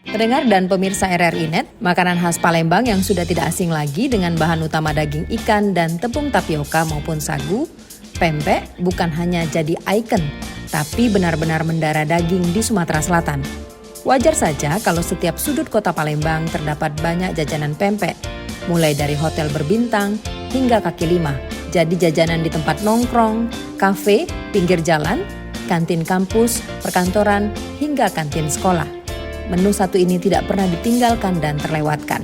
Pendengar dan pemirsa RRI Net, makanan khas Palembang yang sudah tidak asing lagi dengan bahan utama daging ikan dan tepung tapioka maupun sagu, pempek bukan hanya jadi ikon, tapi benar-benar mendarah daging di Sumatera Selatan. Wajar saja kalau setiap sudut kota Palembang terdapat banyak jajanan pempek, mulai dari hotel berbintang hingga kaki lima. Jadi jajanan di tempat nongkrong, kafe, pinggir jalan, kantin kampus, perkantoran, hingga kantin sekolah. Menu satu ini tidak pernah ditinggalkan dan terlewatkan.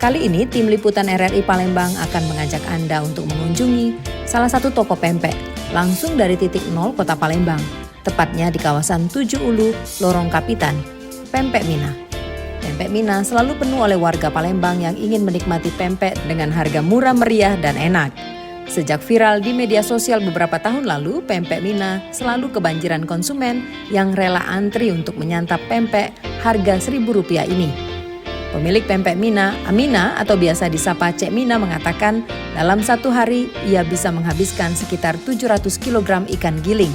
Kali ini tim liputan RRI Palembang akan mengajak Anda untuk mengunjungi salah satu toko pempek langsung dari titik nol kota Palembang, tepatnya di kawasan 7 Ulu, Lorong Kapitan, Pempek Mina. Pempek Mina selalu penuh oleh warga Palembang yang ingin menikmati pempek dengan harga murah meriah dan enak. Sejak viral di media sosial beberapa tahun lalu, Pempek Mina selalu kebanjiran konsumen yang rela antri untuk menyantap pempek harga Rp1.000 ini. Pemilik Pempek Mina, Amina atau biasa disapa Cek Mina mengatakan dalam satu hari ia bisa menghabiskan sekitar 700 kg ikan giling.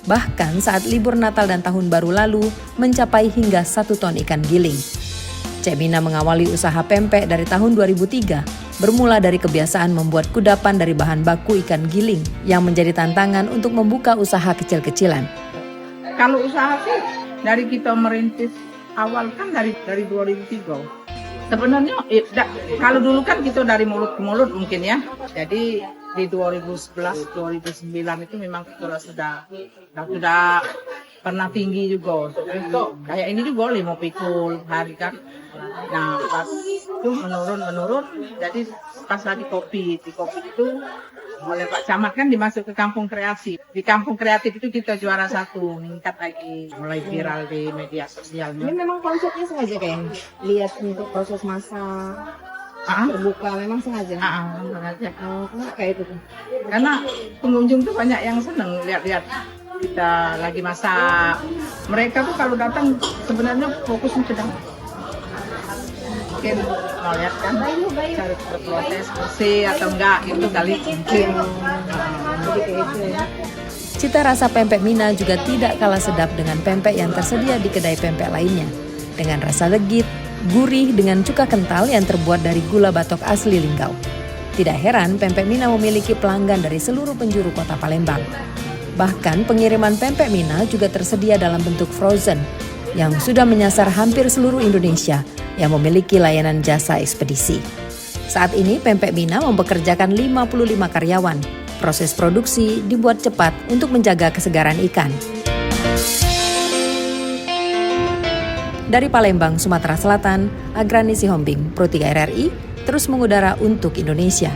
Bahkan saat libur Natal dan Tahun Baru lalu mencapai hingga 1 ton ikan giling. Cek Mina mengawali usaha pempek dari tahun 2003. Bermula dari kebiasaan membuat kudapan dari bahan baku ikan giling yang menjadi tantangan untuk membuka usaha kecil-kecilan. Kalau usaha sih dari kita merintis awal kan dari 2003. Sebenarnya kalau dulu kan kita dari mulut ke mulut mungkin ya. Jadi di 2011, 2009 itu memang kita sudah pernah tinggi juga. Kayak ini juga 5 pikul hari kan. Nah pas itu menurun. Jadi pas lagi kopi, di kopi itu oleh Pak Camat kan dimasuk ke kampung kreatif. Di kampung kreatif itu kita juara 1, meningkat lagi, mulai viral di media sosial. Ini memang konsepnya sengaja kayak lihat untuk proses masak terbuka, memang sengaja. Sengaja. Kenapa kayak itu? Karena pengunjung tuh banyak yang seneng lihat-lihat kita lagi masak. Mereka tuh kalau datang sebenarnya fokusnya sedang mungkin mau lihat kan cari protes bersih atau enggak itu kali mungkin. Jadi kayak itu ya. Cita rasa pempek Mina juga tidak kalah sedap dengan pempek yang tersedia di kedai pempek lainnya. Dengan rasa legit, gurih dengan cuka kental yang terbuat dari gula batok asli Linggau. Tidak heran pempek Mina memiliki pelanggan dari seluruh penjuru kota Palembang. Bahkan pengiriman pempek Mina juga tersedia dalam bentuk frozen yang sudah menyasar hampir seluruh Indonesia yang memiliki layanan jasa ekspedisi. Saat ini Pempek Mina mempekerjakan 55 karyawan. Proses produksi dibuat cepat untuk menjaga kesegaran ikan. Dari Palembang, Sumatera Selatan, Agrani Sihombing, Pro 3 RRI, terus mengudara untuk Indonesia.